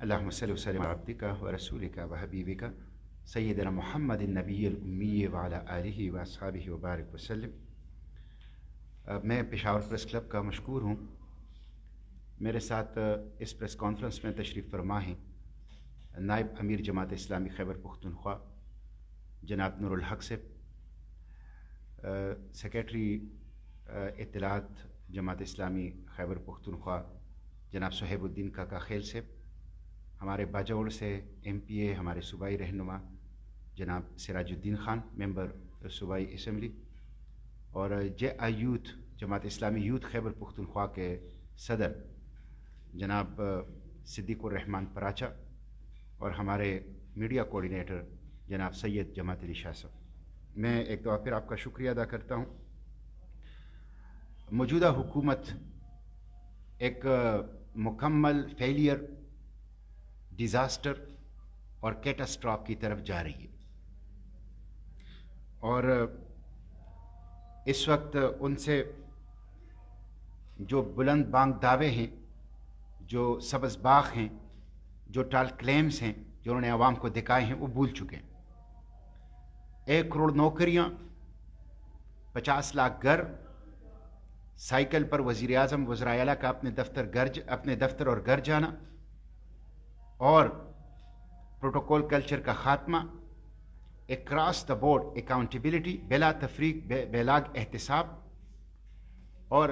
اللهم صل وسلم على عبدك ورسولك وحبيبك سيدنا محمد النبی الأمی وعلى آلہ واصحابہ وبارک وسلم۔ میں پشاور پریس کلب کا مشکور ہوں۔ میرے ساتھ اس پریس کانفرنس میں تشریف فرما ہیں نائب امیر جماعت اسلامی خیبر پختونخوا جناب نور الحق صاحب، سیکریٹری اطلاعات جماعت اسلامی خیبر پختونخوا جناب صہیب الدین کاکا خیل صاحب، ہمارے باجوڑ سے ایم پی اے ہمارے صوبائی رہنما جناب سراج الدین خان، ممبر صوبائی اسمبلی، اور جے آئی یوتھ جماعت اسلامی یوتھ خیبر پختونخوا کے صدر جناب صدیق الرحمان پراچا، اور ہمارے میڈیا کوارڈینیٹر جناب سید جماعت علی شاہ صاحب۔ میں ایک دفعہ پھر آپ کا شکریہ ادا کرتا ہوں۔ موجودہ حکومت ایک مکمل فیلئر، ڈیزاسٹر اور کیٹاسٹراف کی طرف جا رہی ہے، اور اس وقت ان سے جو بلند بانگ دعوے ہیں، جو سبز باغ ہیں، جو ٹال کلیمز ہیں جو انہوں نے عوام کو دکھائے ہیں، وہ بھول چکے ہیں۔ 1 کروڑ نوکریاں، 50 لاکھ گھر، سائیکل پر وزیر اعظم وزرائے اعلیٰ کا اپنے دفتر اور گھر جانا، اور پروٹوکول کلچر کا خاتمہ، اکراس دا بورڈ اکاؤنٹیبلٹی، بلا تفریق بیلاگ احتساب، اور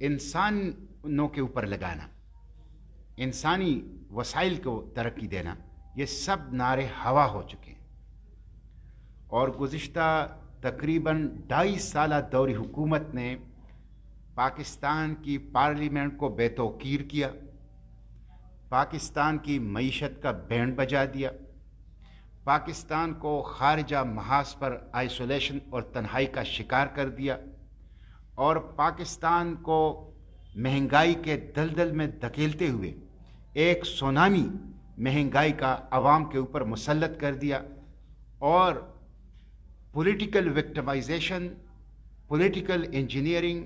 انسانوں کے اوپر لگانا، انسانی وسائل کو ترقی دینا، یہ سب نعرے ہوا ہو چکے ہیں۔ اور گزشتہ تقریباً 2.5 سالہ دوری حکومت نے پاکستان کی پارلیمنٹ کو بے توقیر کیا، پاکستان کی معیشت کا بینڈ بجا دیا، پاکستان کو خارجہ محاذ پر آئسولیشن اور تنہائی کا شکار کر دیا، اور پاکستان کو مہنگائی کے دلدل میں دھکیلتے ہوئے ایک سونامی مہنگائی کا عوام کے اوپر مسلط کر دیا، اور پولیٹیکل وکٹمائزیشن، پولیٹیکل انجینئرنگ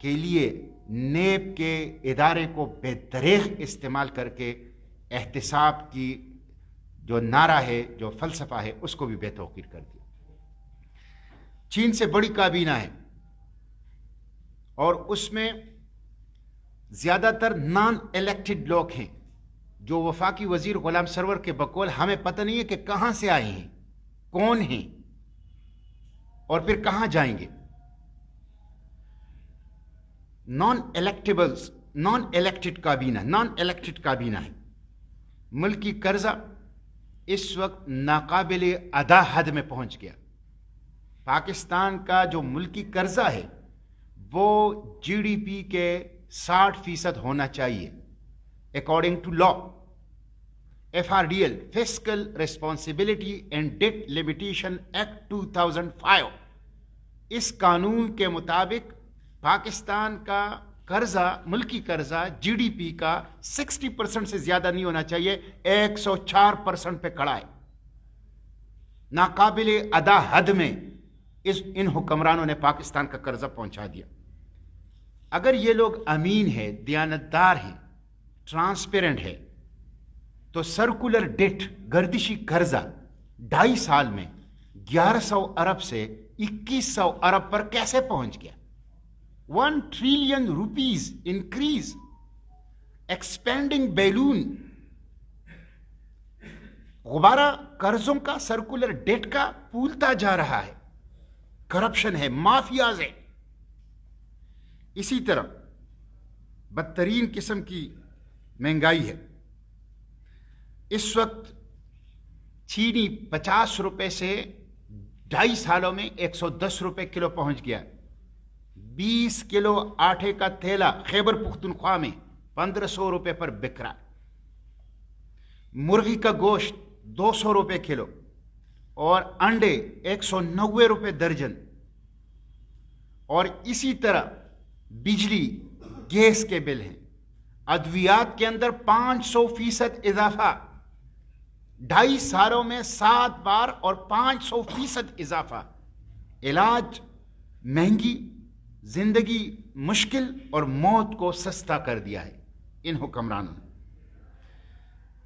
کے لیے نیب کے ادارے کو بے دریغ استعمال کر کے احتساب کی جو نعرہ ہے، جو فلسفہ ہے، اس کو بھی بے توقیر کر دیا۔ چین سے بڑی کابینہ ہے، اور اس میں زیادہ تر نان الیکٹڈ لوگ ہیں، جو وفاقی وزیر غلام سرور کے بقول ہمیں پتہ نہیں ہے کہ کہاں سے آئے ہیں، کون ہیں، اور پھر کہاں جائیں گے۔ نان الیکٹڈ کابینہ ہے۔ ملکی قرضہ اس وقت ناقابل ادا حد میں پہنچ گیا۔ پاکستان کا جو ملکی قرضہ ہے وہ جی ڈی پی کے 60% ہونا چاہیے، according to law, FRDL fiscal responsibility and debt limitation act 2005۔ اس قانون کے مطابق پاکستان کا قرضہ، ملکی قرضہ جی ڈی پی کا 60% سے زیادہ نہیں ہونا چاہیے، 104% پہ کھڑا ہے۔ ناقابل ادا حد میں ان حکمرانوں نے پاکستان کا قرضہ پہنچا دیا۔ اگر یہ لوگ امین ہے، دیانتدار ہیں، ٹرانسپیرنٹ ہے، تو سرکولر ڈیٹ، گردشی قرضہ 2.5 سال میں 1100 ارب سے 2100 ارب پر کیسے پہنچ گیا؟ 1 trillion rupees increase, expanding balloon, غبارہ قرضوں کا، سرکولر ڈیٹ کا پھولتا جا رہا ہے، کرپشن ہے، مافیاز ہے۔ اسی طرح بدترین قسم کی مہنگائی ہے۔ اس وقت چینی 50 روپے سے 2.5 سالوں میں 110 روپے کلو پہنچ گیا۔ 20 کلو آٹے کا تھیلا خیبر پختونخوا میں 1500 روپے پر بک رہا۔ مرغی کا گوشت 200 روپے کلو، اور انڈے 190 روپے درجن، اور اسی طرح بجلی، گیس کے بل ہیں۔ ادویات کے اندر 500% اضافہ، 2.5 سالوں میں 7 بار اور 500% اضافہ۔ علاج مہنگی، زندگی مشکل، اور موت کو سستا کر دیا ہے ان حکمرانوں نے۔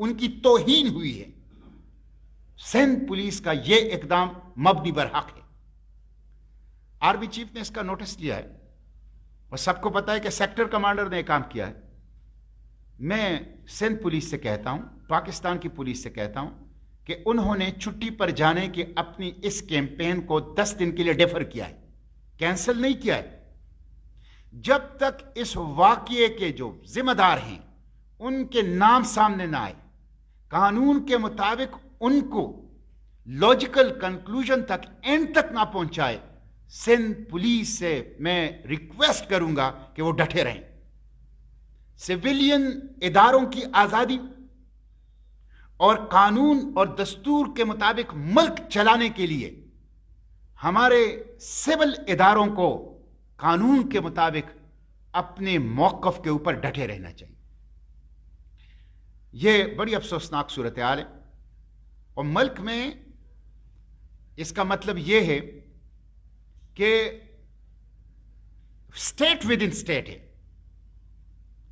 ان کی توہین ہوئی ہے. سندھ پولیس کا یہ اقدام مبنی برحق ہے. آرمی چیف نے اس کا نوٹس لیا ہے اور سب کو پتا ہے کہ سیکٹر کمانڈر نے کام کیا ہے. میں سندھ پولیس سے کہتا ہوں, پاکستان کی پولیس سے کہتا ہوں کہ انہوں نے چھٹی پر جانے کی اپنی اس کیمپین کو 10 دن کے لیے ڈیفر کیا ہے, کینسل نہیں کیا ہے. جب تک اس واقعے کے جو ذمہ دار ہیں ان کے نام سامنے نہ آئے, قانون کے مطابق ان کو لاجیکل کنکلوژن تک, اینڈ تک نہ پہنچائے, سندھ پولیس سے میں ریکویسٹ کروں گا کہ وہ ڈٹے رہیں. سویلین اداروں کی آزادی اور قانون اور دستور کے مطابق ملک چلانے کے لیے ہمارے سول اداروں کو قانون کے مطابق اپنے موقف کے اوپر ڈٹے رہنا چاہیے. یہ بڑی افسوسناک صورتحال ہے اور ملک میں اس کا مطلب یہ ہے کہ اسٹیٹ ود ان اسٹیٹ ہے.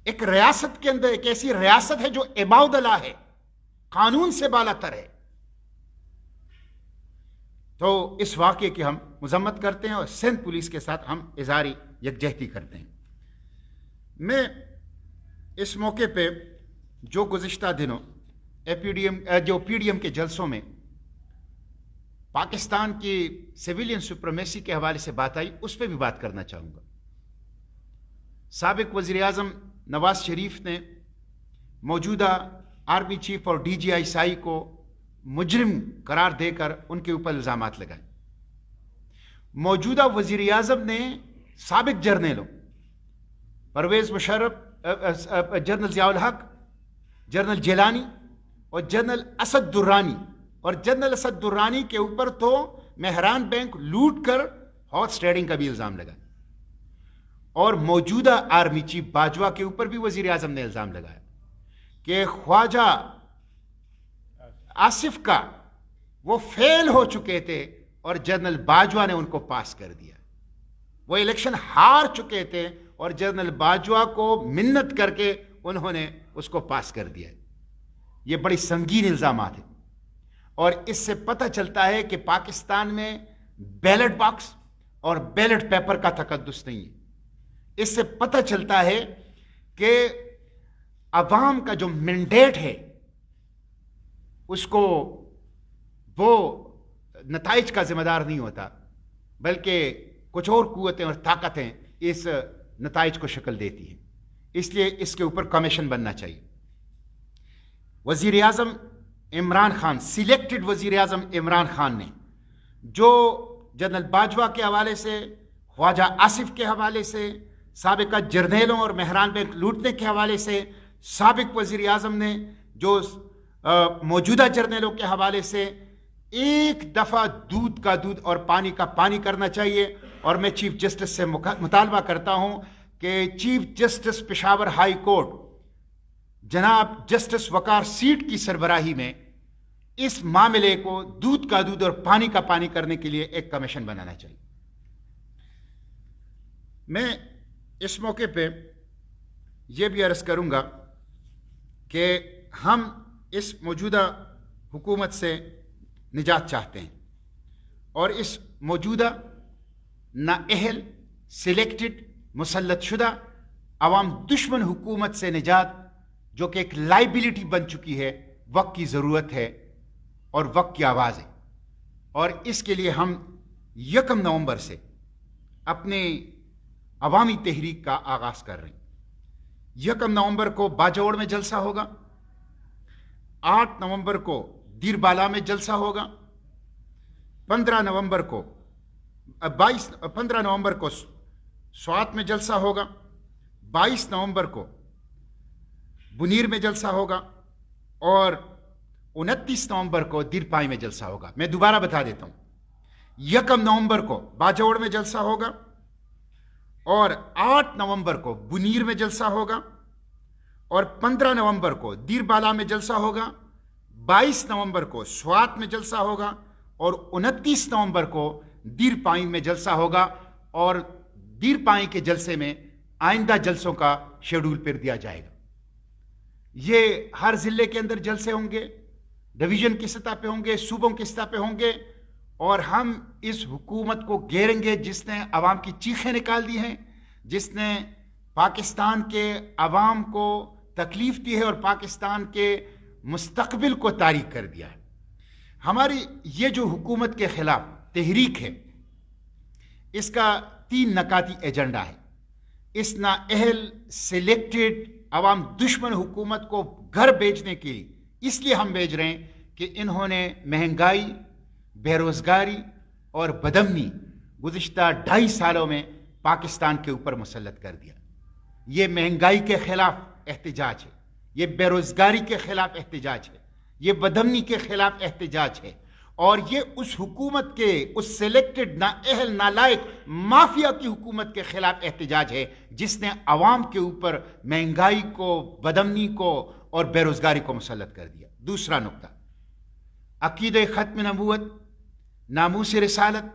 ایک ریاست کے اندر ایک ایسی ریاست ہے جو اباؤ دلا ہے, قانون سے بالا تر ہے. تو اس واقعے کی ہم مذمت کرتے ہیں اور سندھ پولیس کے ساتھ ہم اظہاری یکجہتی کرتے ہیں. میں اس موقع پہ جو گزشتہ دنوں پی ڈی ایم کے جلسوں میں پاکستان کی سویلین سپریمیسی کے حوالے سے بات آئی, اس پہ بھی بات کرنا چاہوں گا. سابق وزیر اعظم نواز شریف نے موجودہ آرمی چیف اور ڈی جی آئی سائی کو مجرم قرار دے کر ان کے اوپر الزامات لگائے. موجودہ وزیر اعظم نے سابق جرنیلوں پرویز مشرف, جنرل ضیاء الحق, جنرل جیلانی اور جنرل اسد درانی, اور جنرل اسد درانی کے اوپر تو مہران بینک لوٹ کر ہارس ٹریڈنگ کا بھی الزام لگا, اور موجودہ آرمی چیف باجوہ کے اوپر بھی وزیر اعظم نے الزام لگایا کہ خواجہ آصف کا وہ فیل ہو چکے تھے اور جنرل باجوہ نے ان کو پاس کر دیا. وہ الیکشن ہار چکے تھے اور جنرل باجوہ کو منت کر کے انہوں نے اس کو پاس کر دیا. یہ بڑی سنگین الزامات ہیں اور اس سے پتہ چلتا ہے کہ پاکستان میں بیلٹ باکس اور بیلٹ پیپر کا تقدس نہیں ہے. اس سے پتہ چلتا ہے کہ عوام کا جو مینڈیٹ ہے اس کو وہ نتائج کا ذمہ دار نہیں ہوتا, بلکہ کچھ اور قوتیں اور طاقتیں اس نتائج کو شکل دیتی ہیں. اس لیے اس کے اوپر کمیشن بننا چاہیے. وزیر اعظم عمران خان, سلیکٹڈ وزیر اعظم عمران خان نے جو جنرل باجوہ کے حوالے سے, خواجہ آصف کے حوالے سے, سابقہ جرنیلوں اور مہران بینک لوٹنے کے حوالے سے, سابق وزیر اعظم نے جو موجودہ جرنیلوں کے حوالے سے, ایک دفعہ دودھ کا دودھ اور پانی کا پانی کرنا چاہیے. اور میں چیف جسٹس سے مطالبہ کرتا ہوں کہ chief justice Peshawar high court جناب جسٹس وقار سیٹ کی سربراہی میں اس معاملے کو دودھ کا دودھ اور پانی کا پانی کرنے کے لیے ایک کمیشن بنانا چاہیے. میں اس موقع پہ یہ بھی عرض کروں گا کہ ہم اس موجودہ حکومت سے نجات چاہتے ہیں اور اس موجودہ نااہل, سلیکٹڈ, مسلط شدہ عوام دشمن حکومت سے نجات, جو کہ ایک لائبلٹی بن چکی ہے, وقت کی ضرورت ہے اور وقت کی آواز ہے. اور اس کے لیے ہم 1 نومبر سے اپنے عوامی تحریک کا آغاز کر رہے ہیں. 1 نومبر کو باجوڑ میں جلسہ ہوگا, 8 نومبر کو دیر بالا میں جلسہ ہوگا, 15 نومبر کو سوات میں جلسہ ہوگا, 22 نومبر کو بنیر میں جلسہ ہوگا اور 29 نومبر کو دیرپائی میں جلسہ ہوگا. میں دوبارہ بتا دیتا ہوں, 1 نومبر کو باجوڑ میں جلسہ ہوگا اور 8 نومبر کو بنیر میں جلسہ ہوگا اور 15 نومبر کو دیر بالا میں جلسہ ہوگا, 22 نومبر کو سوات میں جلسہ ہوگا اور 29 نومبر کو دیر پائی میں جلسہ ہوگا. اور دیر پائی کے جلسے میں آئندہ جلسوں کا شیڈول پھر دیا جائے گا. یہ ہر ضلع کے اندر جلسے ہوں گے، ڈویژن کی سطح پہ ہوں گے، صوبوں کی سطح پہ ہوں گے، اور ہم اس حکومت کو گھیریں گے جس نے عوام کی چیخیں نکال دی ہیں، جس نے پاکستان کے عوام کو تکلیف دی ہے اور پاکستان کے مستقبل کو تاریک کر دیا ہے۔ ہماری یہ جو حکومت کے خلاف تحریک ہے، اس کا 3 نکاتی ایجنڈا ہے۔ اس نااہل سلیکٹڈ عوام دشمن حکومت کو گھر بیچنے کے لیے اس لیے ہم بھیج رہے ہیں کہ انہوں نے مہنگائی، بے روزگاری اور بدامنی گزشتہ 2.5 سالوں میں پاکستان کے اوپر مسلط کر دیا۔ یہ مہنگائی کے خلاف احتجاج ہے، یہ بے روزگاری کے خلاف احتجاج ہے، یہ بدامنی کے خلاف احتجاج ہے، اور یہ اس حکومت کے، اس سلیکٹڈ نااہل نالائق مافیا کی حکومت کے خلاف احتجاج ہے جس نے عوام کے اوپر مہنگائی کو، بدامنی کو اور بے روزگاری کو مسلط کر دیا۔ دوسرا نقطہ، عقیدہ ختم نبوت، ناموس رسالت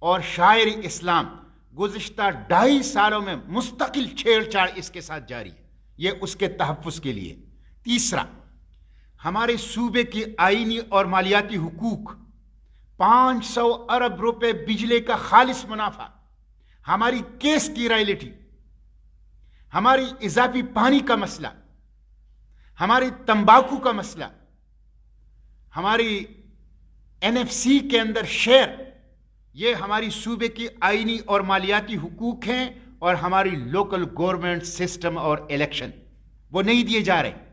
اور شاعر اسلام گزشتہ 2.5 سالوں میں مستقل چھیڑ چھاڑ اس کے ساتھ جاری ہے، یہ اس کے تحفظ کے لیے۔ تیسرا، ہمارے صوبے کی آئینی اور مالیاتی حقوق، 500 ارب روپے بجلی کا خالص منافع، ہماری کیس کی رائلٹی، ہماری اضافی پانی کا مسئلہ، ہماری تمباکو کا مسئلہ، ہماری NFC کے اندر شیئر، یہ ہماری صوبے کی آئینی اور مالیاتی حقوق ہیں، اور ہماری لوکل گورنمنٹ سسٹم اور الیکشن وہ نہیں دیے جا رہے۔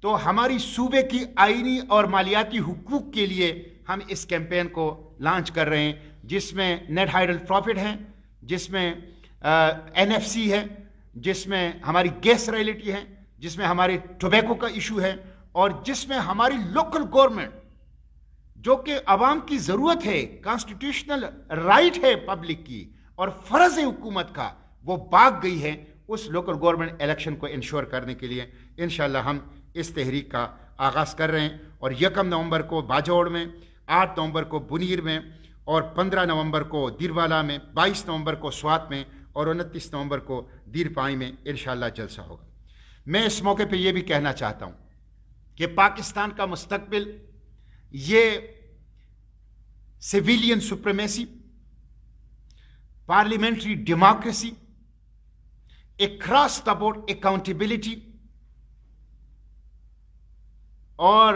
تو ہماری صوبے کی آئینی اور مالیاتی حقوق کے لیے ہم اس کیمپین کو لانچ کر رہے ہیں، جس میں نیٹ ہائیڈل پروفٹ ہے، جس میں NFC ہے، جس میں ہماری گیس رائلٹی ہے، جس میں ہمارے ٹوبیکو کا ایشو ہے، اور جس میں ہماری لوکل گورنمنٹ جو کہ عوام کی ضرورت ہے، کانسٹیٹیوشنل رائٹ ہے پبلک کی اور فرض ہے حکومت کا، وہ بھاگ گئی ہے۔ اس لوکل گورنمنٹ الیکشن کو انشور کرنے کے لیے انشاءاللہ ہم اس تحریک کا آغاز کر رہے ہیں، اور 1 نومبر کو باجوڑ میں، 8 نومبر کو بنیر میں، اور 15 نومبر کو دیروالا میں، 22 نومبر کو سوات میں، اور 29 نومبر کو دیرپائی میں انشاءاللہ جلسہ ہوگا۔ میں اس موقع پہ یہ بھی کہنا چاہتا ہوں کہ پاکستان کا مستقبل یہ civilian supremacy, parliamentary democracy, across the board accountability اور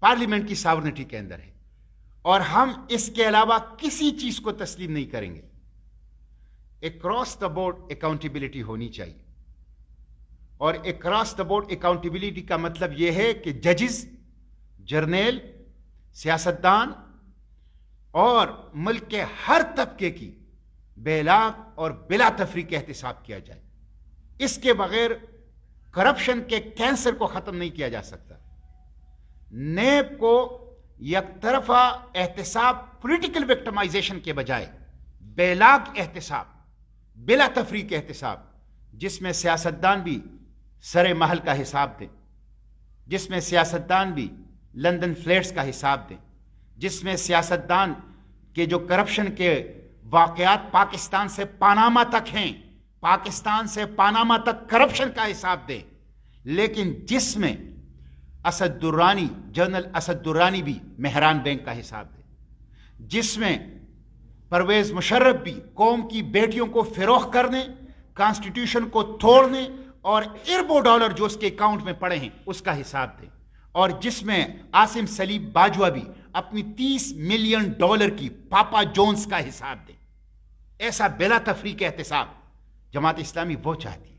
پارلیمنٹ کی ساورنٹی کے اندر ہے، اور ہم اس کے علاوہ کسی چیز کو تسلیم نہیں کریں گے۔ اکراس دا بورڈ اکاؤنٹیبلٹی ہونی چاہیے، اور اکراس دا بورڈ اکاؤنٹیبلٹی کا مطلب یہ ہے کہ ججز، جرنیل، سیاستدان اور ملک کے ہر طبقے کی بے لاگ اور بلا تفریق احتساب کیا جائے۔ اس کے بغیر کرپشن کے کینسر کو ختم نہیں کیا جا سکتا۔ نیب کو یک طرفہ احتساب، پولیٹیکل وکٹمائزیشن کے بجائے بے لاگ احتساب، بلا تفریق احتساب، جس میں سیاستدان بھی سر محل کا حساب دیں، جس میں سیاستدان بھی لندن فلیٹس کا حساب دیں، جس میں سیاستدان کے جو کرپشن کے واقعات پاکستان سے پاناما تک ہیں، پاکستان سے پاناما تک کرپشن کا حساب دیں، لیکن جس میں اسد درانی، جنرل اسد درانی بھی مہران بینک کا حساب دیں، جس میں پرویز مشرف بھی قوم کی بیٹیوں کو فروخت کرنے، کانسٹیٹیوشن کو توڑنے اور اربوں ڈالر جو اس کے اکاؤنٹ میں پڑے ہیں اس کا حساب دیں، اور جس میں عاصم سلیم باجوہ بھی اپنی $30 ملین کی پاپا جونز کا حساب دیں۔ ایسا بلا تفریق احتساب جماعت اسلامی وہ چاہتی ہے۔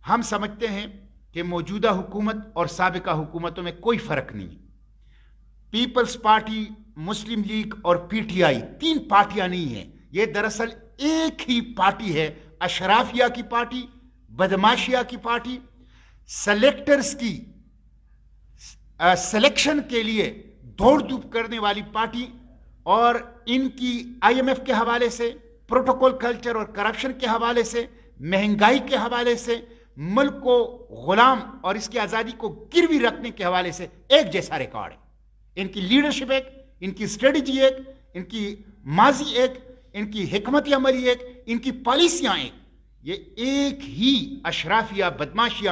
ہم سمجھتے ہیں کہ موجودہ حکومت اور سابقہ حکومتوں میں کوئی فرق نہیں۔ پیپلز پارٹی، مسلم لیگ اور PTI 3 پارٹیاں نہیں ہیں، یہ دراصل ایک ہی پارٹی ہے، اشرافیہ کی پارٹی، بدماشیہ کی پارٹی، سلیکٹرز کی سلیکشن کے لیے دوڑ دھوپ کرنے والی پارٹی، اور ان کی IMF کے حوالے سے، پروٹوکول کلچر اور کرپشن کے حوالے سے، مہنگائی کے حوالے سے، ملک کو غلام اور اس کی آزادی کو گروی رکھنے کے حوالے سے ایک جیسا ریکارڈ ہے۔ ان کی لیڈرشپ ایک، ان کی اسٹریٹجی ایک، ان کی ماضی ایک، ان کی حکمت عملی ایک، ان کی پالیسیاں ایک۔ یہ ایک ہی اشرافیہ، بدماشیہ